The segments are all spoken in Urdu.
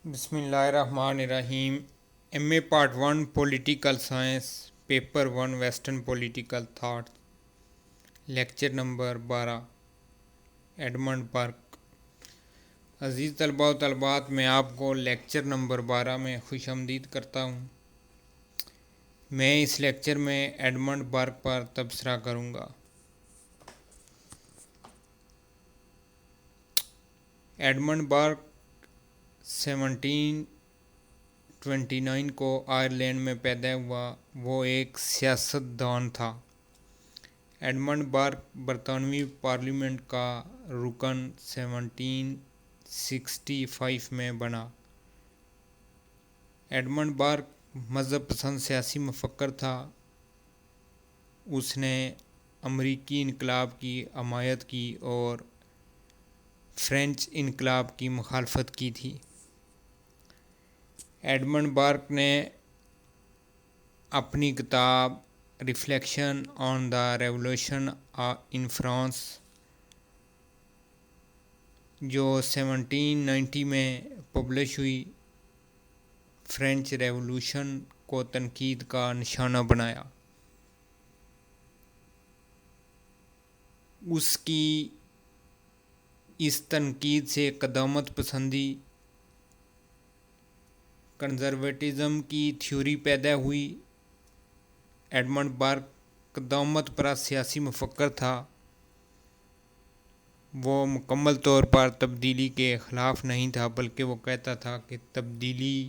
بسم اللہ الرحمن الرحیم۔ M A part 1 political science, paper 1 western political thought, lecture number 12، Edmund Burke. عزیز طلباء و طالبات، میں آپ کو لیکچر نمبر 12 میں خوش آمدید کرتا ہوں۔ میں اس لیکچر میں ایڈمنڈ برک پر تبصرہ کروں گا۔ ایڈمنڈ برک 1729 کو آئرلینڈ میں پیدا ہوا۔ وہ ایک سیاست دان تھا۔ ایڈمنڈ برک برطانوی پارلیمنٹ کا رکن 1765 میں بنا۔ ایڈمنڈ برک مذہب پسند سیاسی مفکر تھا۔ اس نے امریکی انقلاب کی حمایت کی اور فرینچ انقلاب کی مخالفت کی تھی۔ ایڈمنڈ برک نے اپنی کتاب reflection on the revolution in France, جو 1790 میں پبلش ہوئی، فرینچ ریولوشن کو تنقید کا نشانہ بنایا۔ اس کی اس تنقید سے قدامت پسندی، کنزرویٹزم کی تھیوری پیدا ہوئی۔ ایڈمنڈ برک قدامت پرست سیاسی مفکر تھا۔ وہ مکمل طور پر تبدیلی کے خلاف نہیں تھا، بلکہ وہ کہتا تھا کہ تبدیلی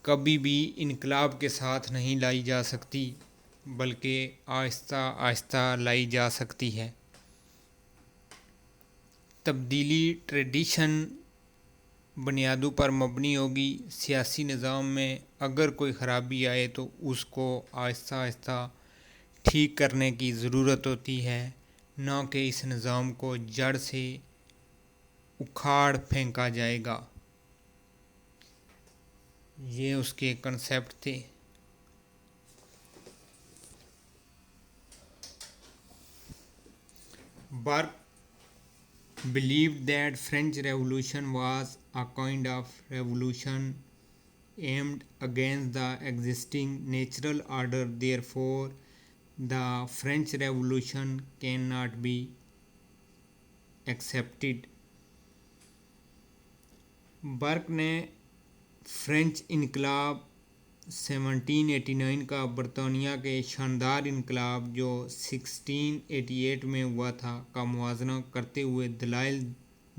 کبھی بھی انقلاب کے ساتھ نہیں لائی جا سکتی، بلکہ آہستہ آہستہ لائی جا سکتی ہے۔ تبدیلی ٹریڈیشن بنیادوں پر مبنی ہوگی۔ سیاسی نظام میں اگر کوئی خرابی آئے تو اس کو آہستہ آہستہ ٹھیک کرنے کی ضرورت ہوتی ہے، نہ کہ اس نظام کو جڑ سے اکھاڑ پھینکا جائے گا۔ یہ اس کے کنسیپٹ تھے۔ برک believed that French Revolution was a kind of revolution aimed against the existing natural order. Therefore, the French Revolution cannot be accepted. برک نے فرینچ انقلاب 1789 کا برطانیہ کے شاندار انقلاب جو 1688 میں ہوا تھا کا موازنہ کرتے ہوئے دلائل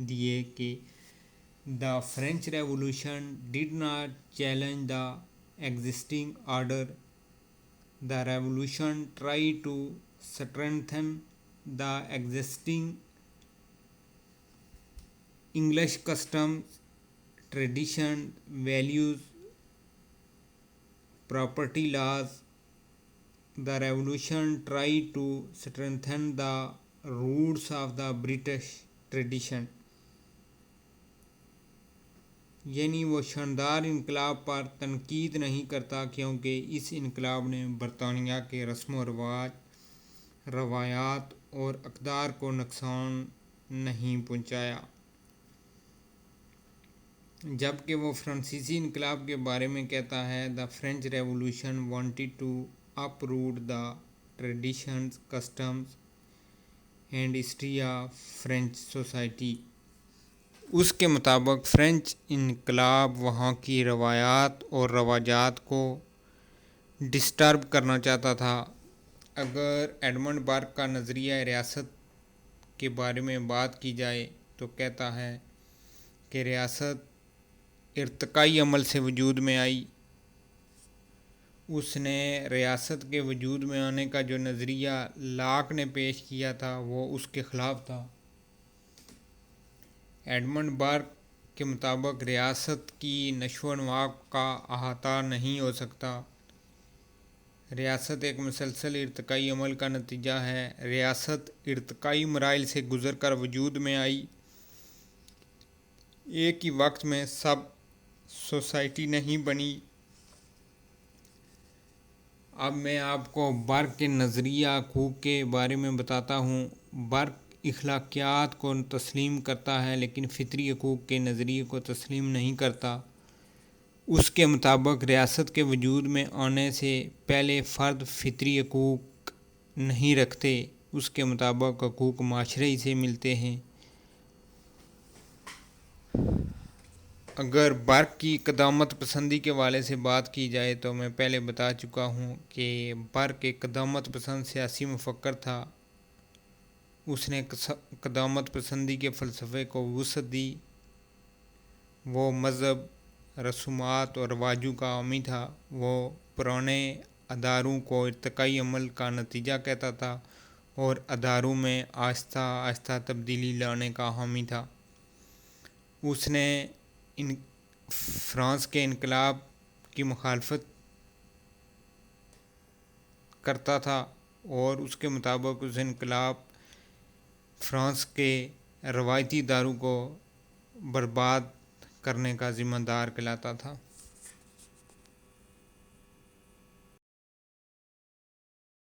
دیے کہ the French Revolution did not challenge the existing order. The revolution tried to strengthen the existing English customs, traditions, values, property laws. The revolution tried to strengthen the roots of the British tradition. یعنی وہ شاندار انقلاب پر تنقید نہیں کرتا کیونکہ اس انقلاب نے برطانیہ کے رسم و رواج، روایات اور اقدار کو نقصان نہیں پہنچایا، جبکہ وہ فرانسیسی انقلاب کے بارے میں کہتا ہے The French Revolution wanted to uproot the traditions, customs and history of French society. اس کے مطابق فرینچ انقلاب وہاں کی روایات اور رواجات کو ڈسٹرب کرنا چاہتا تھا۔ اگر ایڈمنڈ برک کا نظریہ ریاست کے بارے میں بات کی جائے تو کہتا ہے کہ ریاست ارتقائی عمل سے وجود میں آئی۔ اس نے ریاست کے وجود میں آنے کا جو نظریہ لاک نے پیش کیا تھا وہ اس کے خلاف تھا۔ ایڈمنڈ برک کے مطابق ریاست کی نشو و نما کا احاطہ نہیں ہو سکتا۔ ریاست ایک مسلسل ارتقائی عمل کا نتیجہ ہے۔ ریاست ارتقائی مراحل سے گزر کر وجود میں آئی۔ ایک ہی وقت میں سب سوسائٹی نہیں بنی۔ اب میں آپ کو برک کے نظریہ حقوق کے بارے میں بتاتا ہوں۔ برک اخلاقیات کو تسلیم کرتا ہے لیکن فطری حقوق کے نظریے کو تسلیم نہیں کرتا۔ اس کے مطابق ریاست کے وجود میں آنے سے پہلے فرد فطری حقوق نہیں رکھتے۔ اس کے مطابق حقوق معاشرے ہی سے ملتے ہیں۔ اگر برق کی قدامت پسندی کے حوالے سے بات کی جائے تو میں پہلے بتا چکا ہوں کہ برق ایک قدامت پسند سیاسی مفکر تھا۔ اس نے قدامت پسندی کے فلسفے کو وسعت دی۔ وہ مذہب، رسومات اور رواجوں کا حامی تھا۔ وہ پرانے اداروں کو ارتقائی عمل کا نتیجہ کہتا تھا اور اداروں میں آہستہ آہستہ تبدیلی لانے کا حامی تھا۔ اس نے فرانس کے انقلاب کی مخالفت کرتا تھا اور اس کے مطابق اس انقلاب فرانس کے روایتی اداروں کو برباد کرنے کا ذمہ دار کہلاتا تھا۔